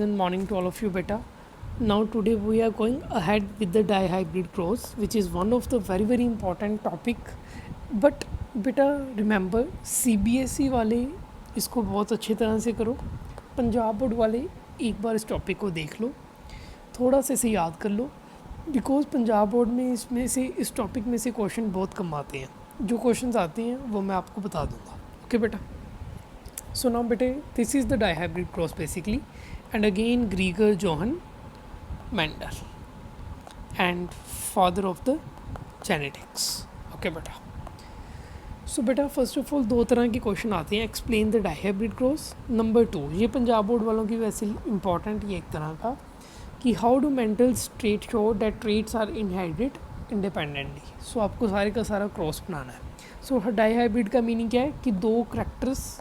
Good morning to all of you, beta. Now today we are going ahead with the dihybrid cross, which is one of the very important topic. But beta remember CBSE वाले इसको बहुत अच्छी तरह से करो, Punjab board वाले एक बार इस टॉपिक को देख लो, थोड़ा सा इसे याद कर लो, बिकॉज पंजाब बोर्ड में इसमें से इस टॉपिक में से क्वेश्चन बहुत कम आते हैं. जो क्वेश्चंस आते हैं वो मैं आपको बता दूंगा. ओके बेटा. So now beta, this is the dihybrid cross basically, and again Gregor Johann Mendel and father of the genetics. Okay beta. So beta first of all दो तरह के क्वेश्चन आते हैं. Explain the dihybrid cross. Number 2 ये Punjab board वालों की वैसे important ये एक तरह का कि how do Mendel's trait show that traits are inherited independently. So आपको सारे का सारा क्रॉस बनाना है. सो डायहाइब्रिड का मीनिंग क्या है कि दो करैक्टर्स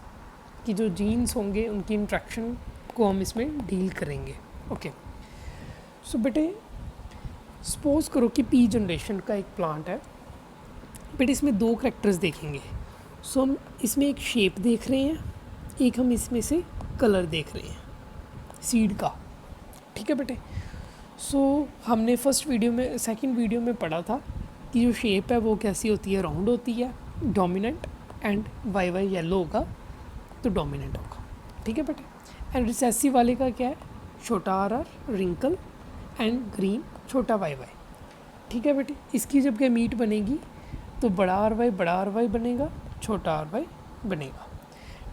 कि जो जीन्स होंगे उनकी इंट्रैक्शन को हम इसमें डील करेंगे. ओके. सो बेटे सपोज करो कि पी जनरेशन का एक प्लांट है. बेटे इसमें दो करैक्टर्स देखेंगे. सो हम इसमें एक शेप देख रहे हैं, एक हम इसमें से कलर देख रहे हैं सीड का. ठीक है बेटे. सो हमने सेकंड वीडियो में पढ़ा था कि जो शेप है वो कैसी होती है, राउंड होती है, dominant, and Y Y yellow होगा तो डोमिनेंट होगा. ठीक है बेटे. एंड रिसेसिव वाले का क्या है, छोटा r r wrinkle and green छोटा वाई वाई. ठीक है बेटे. इसकी जब गैमीट बनेगी तो बड़ा आर वाई बनेगा, छोटा आर वाई बनेगा.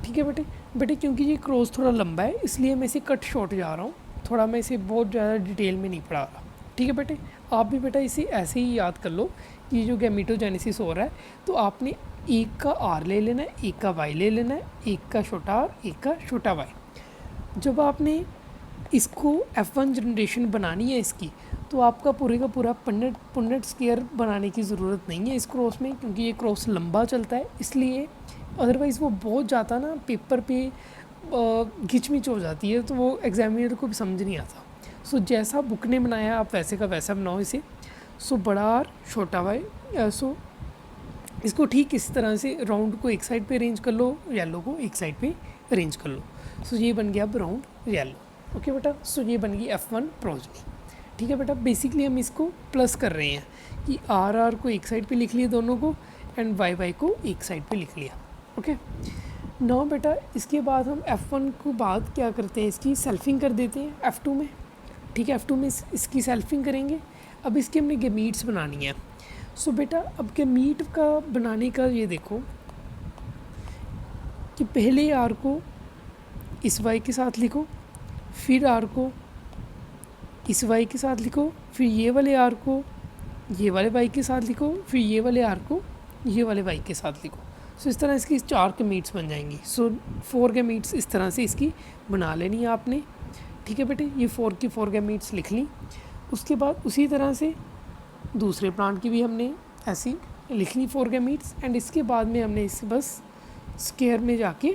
ठीक है बेटे. बेटे क्योंकि ये क्रॉस थोड़ा लंबा है इसलिए मैं इसे कट शॉर्ट जा रहा हूँ, थोड़ा मैं इसे बहुत ज़्यादा डिटेल में नहीं पढ़ा रहा. ठीक है बेटे. आप भी बेटा इसे ऐसे ही याद कर लो कि जो गैमीटोजेनेसिस हो रहा है तो आपने एक का आर ले लेना है, एक का वाई ले लेना है, एक का छोटा आर, एक का छोटा वाई. जब आपने इसको F1 जनरेशन बनानी है इसकी, तो आपका पूरे का पूरा पुन्नेट स्क्वायर बनाने की ज़रूरत नहीं है इस क्रॉस में, क्योंकि ये क्रॉस लंबा चलता है इसलिए. अदरवाइज़ वो बहुत ज़्यादा ना पेपर पे घिचमिच हो जाती है तो वो एग्जामिनर को भी समझ नहीं आता. सो जैसा बुक ने बनाया आप वैसे का वैसा बनाओ इसे. सो बड़ा आर छोटा वाई. सो इसको ठीक इस तरह से राउंड को एक साइड पे अरेंज कर लो, येलो को एक साइड पे अरेंज कर लो. सो ये बन गया अब राउंड येलो. ओके बेटा. सो ये बन गई F1 प्रोजनी. ठीक है बेटा. बेसिकली हम इसको प्लस कर रहे हैं कि आर आर को एक साइड पे लिख लिया दोनों को, एंड वाई वाई को एक साइड पे लिख लिया. ओके. नाउ बेटा इसके बाद हम F1 को बाद क्या करते हैं, इसकी सेल्फिंग कर देते हैं F2 में. ठीक है. F2 में इसकी सेल्फिंग करेंगे. अब इसकी हमने गैमीट्स बनानी है. सो बेटा अब गैमीट का बनाने का ये देखो कि पहले आर को इस वाई के साथ लिखो, फिर आर को इस वाई के साथ लिखो, फिर ये वाले आर को ये वाले वाई के साथ लिखो, फिर ये वाले आर को ये वाले वाई के साथ लिखो. सो इस तरह इसकी 4 गैमीट्स बन जाएंगी. सो 4 गैमीट्स इस तरह से इसकी बना लेनी है आपने. ठीक है बेटे. ये 4 की 4 गैमीट्स लिख ली. उसके बाद उसी तरह से दूसरे प्लांट की भी हमने ऐसी लिख ली 4 गैमीट्स. एंड इसके बाद में हमने इसे बस स्क्वायर में जाके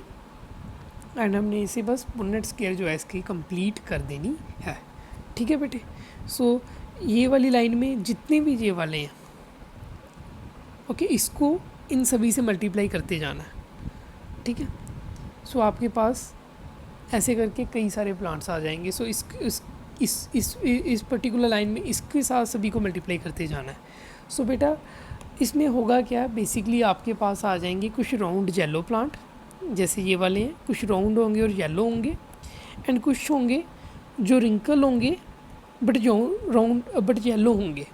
एंड हमने इसे बस पुन्नेट स्क्वायर जो है इसकी कंप्लीट कर देनी है. ठीक है बेटे. सो ये वाली लाइन में जितने भी ये वाले हैं, ओके, इसको इन सभी से मल्टीप्लाई करते जाना है. ठीक है. सो आपके पास ऐसे करके कई सारे प्लांट्स आ जाएंगे. सो इस पर्टिकुलर लाइन में इसके साथ सभी को मल्टीप्लाई करते जाना है. सो बेटा इसमें होगा क्या, बेसिकली आपके पास आ जाएंगे कुछ राउंड येलो प्लांट जैसे ये वाले हैं, कुछ राउंड होंगे और येलो होंगे, एंड कुछ होंगे जो रिंकल होंगे बट येलो होंगे,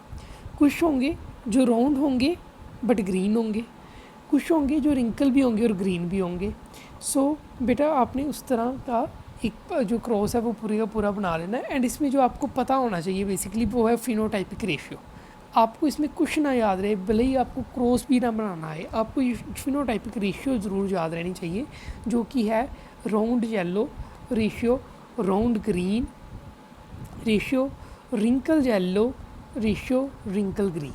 कुछ होंगे जो राउंड होंगे बट ग्रीन होंगे, कुछ होंगे जो रिंकल भी होंगे और ग्रीन भी होंगे. सो बेटा आपने उस तरह का एक जो क्रॉस है वो पूरे का पूरा बना लेना है. एंड इसमें जो आपको पता होना चाहिए बेसिकली वो है फिनोटाइपिक रेशियो. आपको इसमें कुछ ना याद रहे, भले ही आपको क्रॉस भी ना बनाना है, आपको ये फिनोटाइपिक रेशियो ज़रूर याद रहनी चाहिए, जो कि है round yellow ratio, round green ratio, wrinkle yellow ratio, wrinkle green.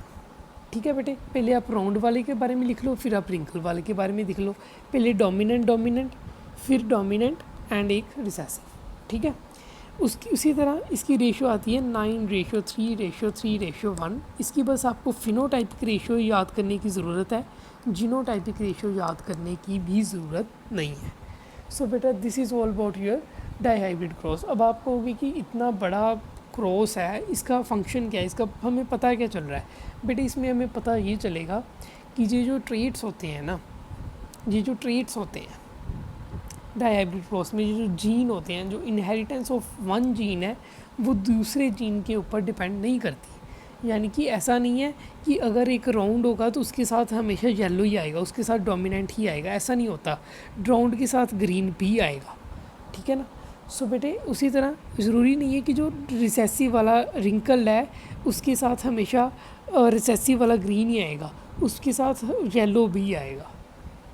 ठीक है बेटे. पहले आप राउंड वाले के बारे में लिख लो, फिर आप रिंकल वाले के बारे में लिख लो. पहले डोमिनेंट फिर डोमिनेंट एंड एक रिसेसिव. ठीक है. उसी तरह इसकी रेशियो आती है 9:3:3:1. इसकी बस आपको फिनोटाइपिक रेशियो याद करने की ज़रूरत है, जीनोटाइपिक रेशियो याद करने की भी ज़रूरत नहीं है. सो बेटा this is all about your dihybrid cross. अब आप कहोगे कि इतना बड़ा क्रॉस है, इसका फंक्शन क्या है, इसका हमें पता क्या चल रहा है। बेटे इसमें हमें पता ये चलेगा कि ये जो ट्रेट्स होते हैं ना, ये जो ट्रेट्स होते हैं डाई हाइब्रिड क्रॉस में, ये जो जीन होते हैं, जो इनहेरिटेंस ऑफ वन जीन है वो दूसरे जीन के ऊपर डिपेंड नहीं करती। यानी कि ऐसा नहीं है कि अगर एक राउंड होगा तो उसके साथ हमेशा येलो ही आएगा, उसके साथ डोमिनेंट ही आएगा, ऐसा नहीं होता। राउंड के साथ ग्रीन भी आएगा, ठीक है ना। सो बेटे उसी तरह ज़रूरी नहीं है कि जो रिसेसिव वाला रिंकल है उसके साथ हमेशा रिसेसिव वाला ग्रीन ही आएगा, उसके साथ येलो भी आएगा।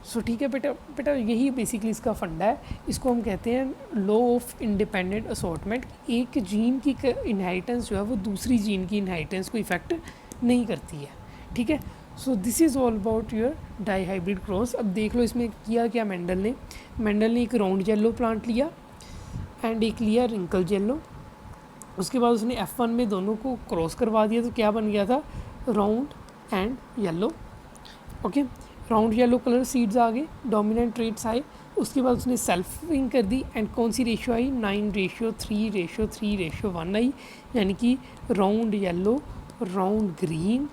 सो ठीक है बेटा, बेटा यही बेसिकली इसका फंडा है। इसको हम कहते हैं लॉ ऑफ इंडिपेंडेंट असॉर्टमेंट। एक जीन की इनहेरिटेंस जो है वो दूसरी जीन की इनहेरिटेंस को इफ़ेक्ट नहीं करती है, ठीक है। So this is all about your dihybrid cross. अब देख लो इसमें किया क्या मेंडल ने एक राउंड येलो प्लांट लिया एंड एक लिया रिंकल येलो। उसके बाद उसने F1 में दोनों को क्रॉस करवा दिया, तो क्या बन गया था, round and yellow. Okay, round yellow colour seeds आ गए, डोमिनेंट ट्रेट्स आए। उसके बाद उसने सेल्फिंग कर दी एंड कौन सी रेशियो आई, 9:3:3:1 आई। यानी कि round yellow, round green,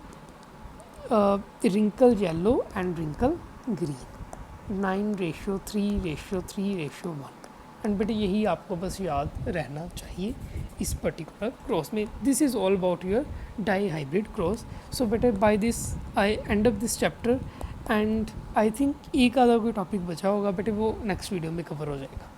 wrinkle yellow and wrinkle green, 9:3:3:1। And बेटे यही आपको बस याद रहना चाहिए इस पर्टिकुलर क्रॉस में। This is all about your dihybrid cross. So बेटे by this I end up this chapter and I think एक आधा कोई टॉपिक बचा होगा बेटे, वो नेक्स्ट वीडियो में कवर हो जाएगा।